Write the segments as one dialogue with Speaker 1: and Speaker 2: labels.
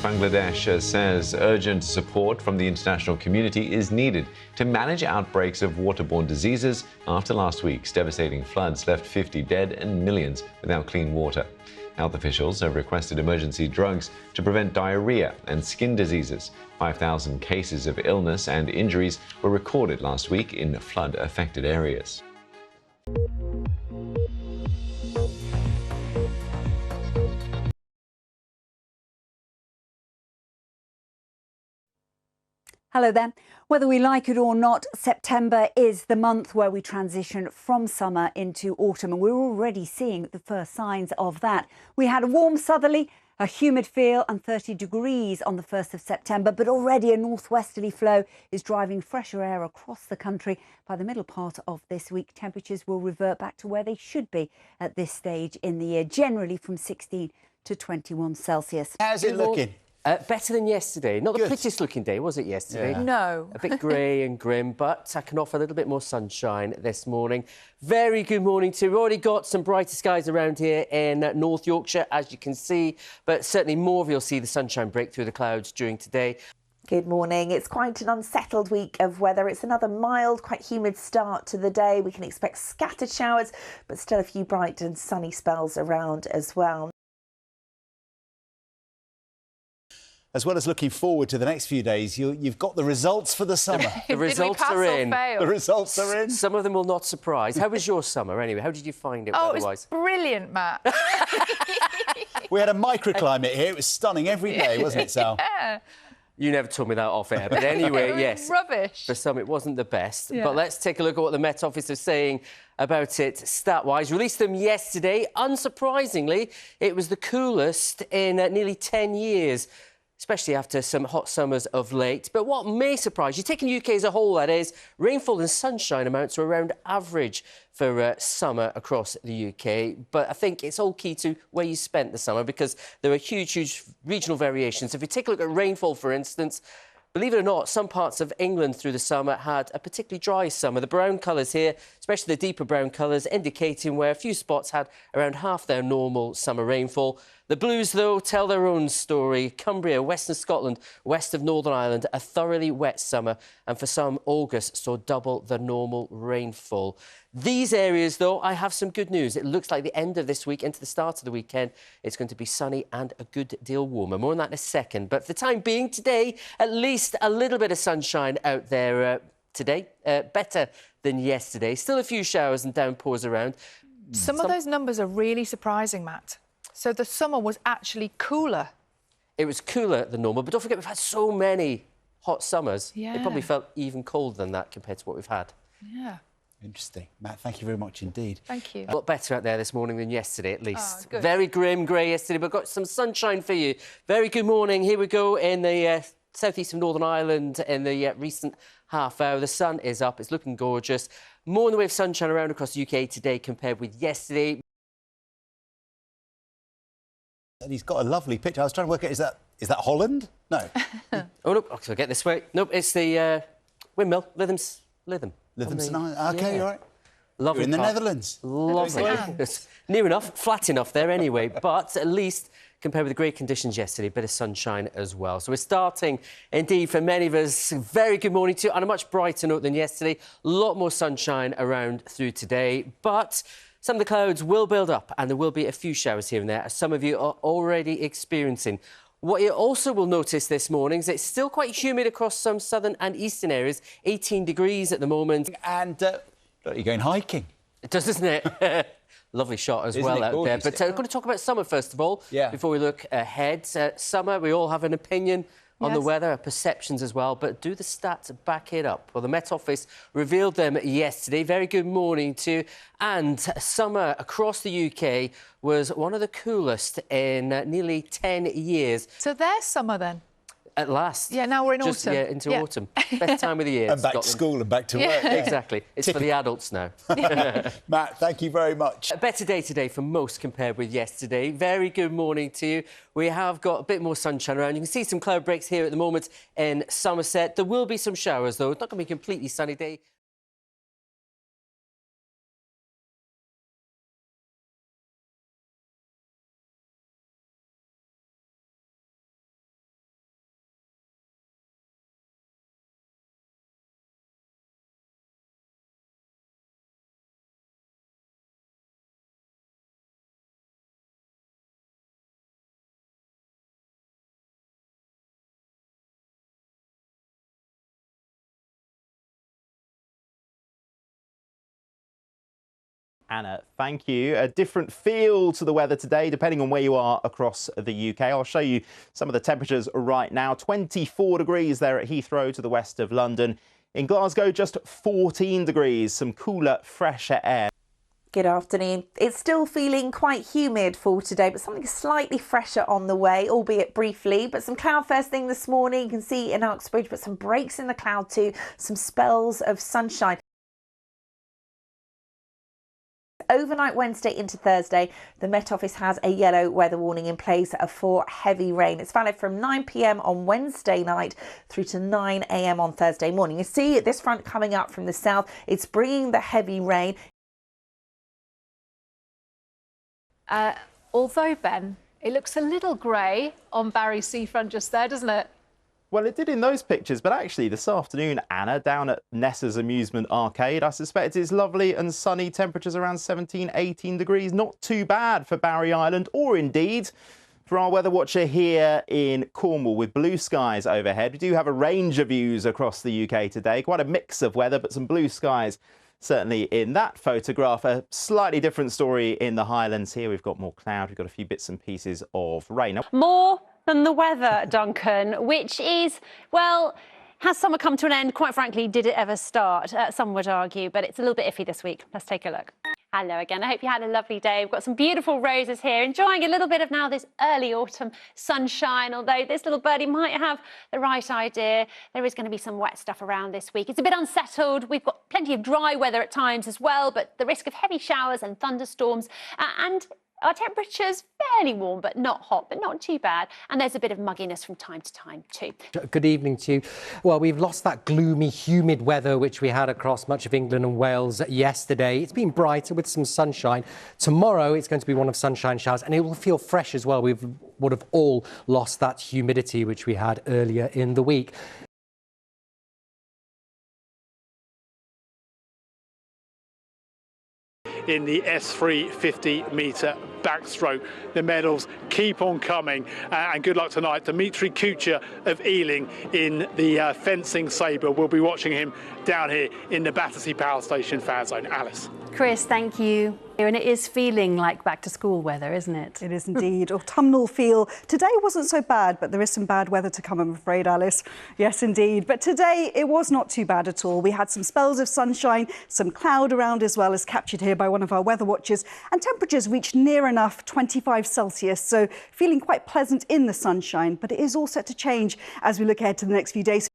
Speaker 1: Bangladesh says urgent support from the international community is needed to manage outbreaks of waterborne diseases after last week's devastating floods left 50 dead and millions without clean water. Health officials have requested emergency drugs to prevent diarrhea and skin diseases. 5,000 cases of illness and injuries were recorded last week in flood-affected areas.
Speaker 2: Hello there. Whether we like it or not, September is the month where we transition from summer into autumn, and we're already seeing the first signs of that. We had a warm southerly, a humid feel and 30 degrees on the 1st of September, but already a northwesterly flow is driving fresher air across the country. By the middle part of this week, temperatures will revert back to where they should be at this stage in the year, generally from 16 to 21 Celsius.
Speaker 3: How's it looking?
Speaker 4: Better than yesterday. Not the prettiest looking day, was it, yesterday?
Speaker 3: Yeah.
Speaker 5: No.
Speaker 4: A bit grey and grim, but I can offer a little bit more sunshine this morning. Very good morning too. We've already got some brighter skies around here in North Yorkshire, as you can see, but certainly more of you'll see the sunshine break through the clouds during today.
Speaker 5: Good morning. It's quite an unsettled week of weather. It's another mild, quite humid start to the day. We can expect scattered showers, but still a few bright and sunny spells around as well.
Speaker 3: As well as looking forward to the next few days, you've got the results for the summer.
Speaker 4: The results are in.
Speaker 3: The results are in.
Speaker 4: Some of them will not surprise. How was your summer anyway? How did you find it weather-wise?
Speaker 6: Oh, it was brilliant, Matt.
Speaker 3: We had a microclimate here. It was stunning every day, wasn't it, Sal?
Speaker 6: Yeah.
Speaker 4: You never told me that off air, but anyway,
Speaker 6: It was
Speaker 4: yes.
Speaker 6: rubbish.
Speaker 4: For some, it wasn't the best.
Speaker 6: Yeah.
Speaker 4: But let's take a look at what the Met Office are saying about it stat-wise. Released them yesterday. Unsurprisingly, it was the coolest in nearly 10 years. Especially after some hot summers of late. But what may surprise you, taking the UK as a whole, that is, rainfall and sunshine amounts are around average for summer across the UK. But I think it's all key to where you spent the summer, because there are huge regional variations. If you take a look at rainfall, for instance, believe it or not, some parts of England through the summer had a particularly dry summer. The brown colours here, especially the deeper brown colours, indicating where a few spots had around half their normal summer rainfall. The blues, though, tell their own story. Cumbria, Western Scotland, west of Northern Ireland, a thoroughly wet summer, and for some, August saw double the normal rainfall. These areas, though, I have some good news. It looks like the end of this week into the start of the weekend, it's going to be sunny and a good deal warmer. More on that in a second. But for the time being, today, at least a little bit of sunshine out there today. Better than yesterday. Still a few showers and downpours around.
Speaker 6: Some of those numbers are really surprising, Matt. So the summer was actually cooler.
Speaker 4: It was cooler than normal, but don't forget, we've had so many hot summers.
Speaker 6: Yeah.
Speaker 4: It probably felt even colder than that compared to what we've had.
Speaker 6: Yeah.
Speaker 3: Interesting. Matt, thank you very much indeed.
Speaker 6: Thank you.
Speaker 4: A lot better out there this morning than yesterday, at least.
Speaker 6: Oh, good.
Speaker 4: Very grim, grey yesterday, but got some sunshine for you. Very good morning. Here we go in the southeast of Northern Ireland in the recent half hour. The sun is up. It's looking gorgeous. More in the way of sunshine around across the UK today compared with yesterday.
Speaker 3: And he's got a lovely picture. I was trying to work out, is that Holland? No.
Speaker 4: Oh, no, I'll get this way. Nope, it's the windmill, Lytham.
Speaker 3: OK, all right.
Speaker 4: Lovely.
Speaker 3: You're in the
Speaker 4: park.
Speaker 3: Netherlands.
Speaker 4: Lovely. It's near enough, flat enough there anyway, but at least compared with the grey conditions yesterday, a bit of sunshine as well. So we're starting, indeed, for many of us, very good morning to you, on a much brighter note than yesterday. A lot more sunshine around through today, but some of the clouds will build up and there will be a few showers here and there, as some of you are already experiencing. What you also will notice this morning is it's still quite humid across some southern and eastern areas, 18 degrees at the moment.
Speaker 3: And you're going hiking.
Speaker 4: It does, doesn't it? Lovely shot as well out there. But I'm going to talk about summer first of all, before we look ahead. Summer, we all have an opinion on the weather, perceptions as well, but do the stats back it up? Well, the Met Office revealed them yesterday. Very good morning to you. And summer across the UK was one of the coolest in nearly 10 years.
Speaker 6: So there's summer then?
Speaker 4: At last.
Speaker 6: Yeah, now we're in autumn.
Speaker 4: Yeah, into autumn. Best time of the year.
Speaker 3: And back to school and back to work.
Speaker 4: Exactly. It's for the adults now.
Speaker 3: Matt, thank you very much.
Speaker 4: A better day today for most compared with yesterday. Very good morning to you. We have got a bit more sunshine around. You can see some cloud breaks here at the moment in Somerset. There will be some showers, though. It's not going to be a completely sunny day.
Speaker 7: Anna, thank you. A different feel to the weather today, depending on where you are across the UK. I'll show you some of the temperatures right now. 24 degrees there at Heathrow to the west of London. In Glasgow, just 14 degrees, some cooler, fresher air.
Speaker 5: Good afternoon. It's still feeling quite humid for today, but something slightly fresher on the way, albeit briefly. But some cloud first thing this morning. You can see in Uxbridge, but some breaks in the cloud too, some spells of sunshine. Overnight Wednesday into Thursday, the Met Office has a yellow weather warning in place for heavy rain. It's valid from 9 p.m. on Wednesday night through to 9 a.m. on Thursday morning. You see this front coming up from the south. It's bringing the heavy rain.
Speaker 8: Although, Ben, it looks a little grey on Barry's seafront just there, doesn't it?
Speaker 7: Well, it did in those pictures, but actually this afternoon, Anna, down at Nessa's Amusement Arcade, I suspect it's lovely and sunny, temperatures around 17, 18 degrees. Not too bad for Barry Island, or indeed for our weather watcher here in Cornwall with blue skies overhead. We do have a range of views across the UK today, quite a mix of weather, but some blue skies certainly in that photograph. A slightly different story in the Highlands here. We've got more cloud, we've got a few bits and pieces of rain.
Speaker 9: More than the weather, Duncan, which is, well, has summer come to an end? Quite frankly, did it ever start? Some would argue, but it's a little bit iffy this week. Let's take a look. Hello again. I hope you had a lovely day. We've got some beautiful roses here, enjoying a little bit of now this early autumn sunshine, although this little birdie might have the right idea. There is going to be some wet stuff around this week. It's a bit unsettled. We've got plenty of dry weather at times as well, but the risk of heavy showers and thunderstorms and our temperature's fairly warm, but not hot, but not too bad. And there's a bit of mugginess from time to time too.
Speaker 4: Good evening to you. Well, we've lost that gloomy, humid weather which we had across much of England and Wales yesterday. It's been brighter with some sunshine. Tomorrow it's going to be one of sunshine showers, and it will feel fresh as well. We would have all lost that humidity which we had earlier in the week.
Speaker 10: In the S3 50-metre backstroke. The medals keep on coming, and good luck tonight. Dimitri Kucher of Ealing in the fencing sabre. We'll be watching him down here in the Battersea Power Station fan zone. Alice.
Speaker 11: Chris, thank you. And it is feeling like back to school weather, isn't it?
Speaker 2: It is indeed. Autumnal feel. Today wasn't so bad, but there is some bad weather to come, I'm afraid, Alice. Yes, indeed. But today it was not too bad at all. We had some spells of sunshine, some cloud around as well, as captured here by one of our weather watchers, and temperatures reached near enough 25 Celsius, so feeling quite pleasant in the sunshine. But it is all set to change as we look ahead to the next few days.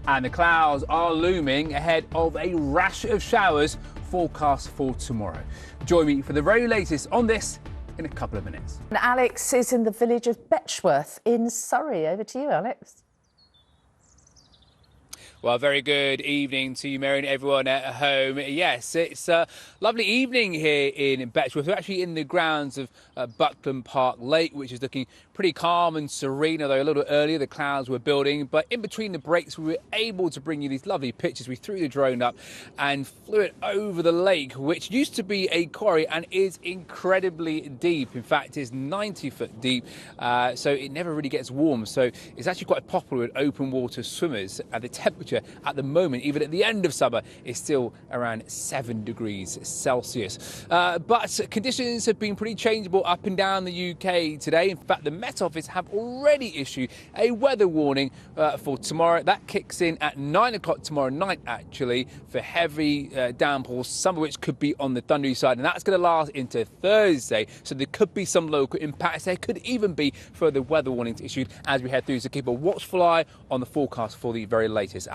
Speaker 12: And the clouds are looming ahead of a rash of showers forecast for tomorrow. Join me for the very latest on this in a couple of minutes.
Speaker 13: And Alex is in the village of Betchworth in Surrey. Over to you, Alex.
Speaker 12: Well, very good evening to you, Mary, and everyone at home. Yes, it's a lovely evening here in Betchworth. We're actually in the grounds of Buckland Park Lake, which is looking pretty calm and serene, although a little earlier the clouds were building. But in between the breaks, we were able to bring you these lovely pictures. We threw the drone up and flew it over the lake, which used to be a quarry and is incredibly deep. In fact, it's 90 foot deep, so it never really gets warm. So it's actually quite popular with open water swimmers. And the temperature at the moment, even at the end of summer, is still around 7 degrees Celsius. But conditions have been pretty changeable up and down the UK today. In fact, the Met Office have already issued a weather warning for tomorrow. That kicks in at 9 o'clock tomorrow night, actually, for heavy downpours, some of which could be on the thundery side, and that's going to last into Thursday. So there could be some local impacts. There could even be further weather warnings issued as we head through. So keep a watchful eye on the forecast for the very latest.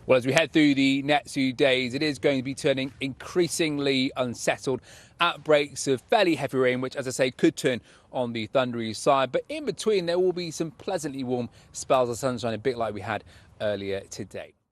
Speaker 12: Well, as we head through the next few days, it is going to be turning increasingly unsettled. Outbreaks of fairly heavy rain, which, as I say, could turn on the thundery side. But in between, there will be some pleasantly warm spells of sunshine, a bit like we had earlier today.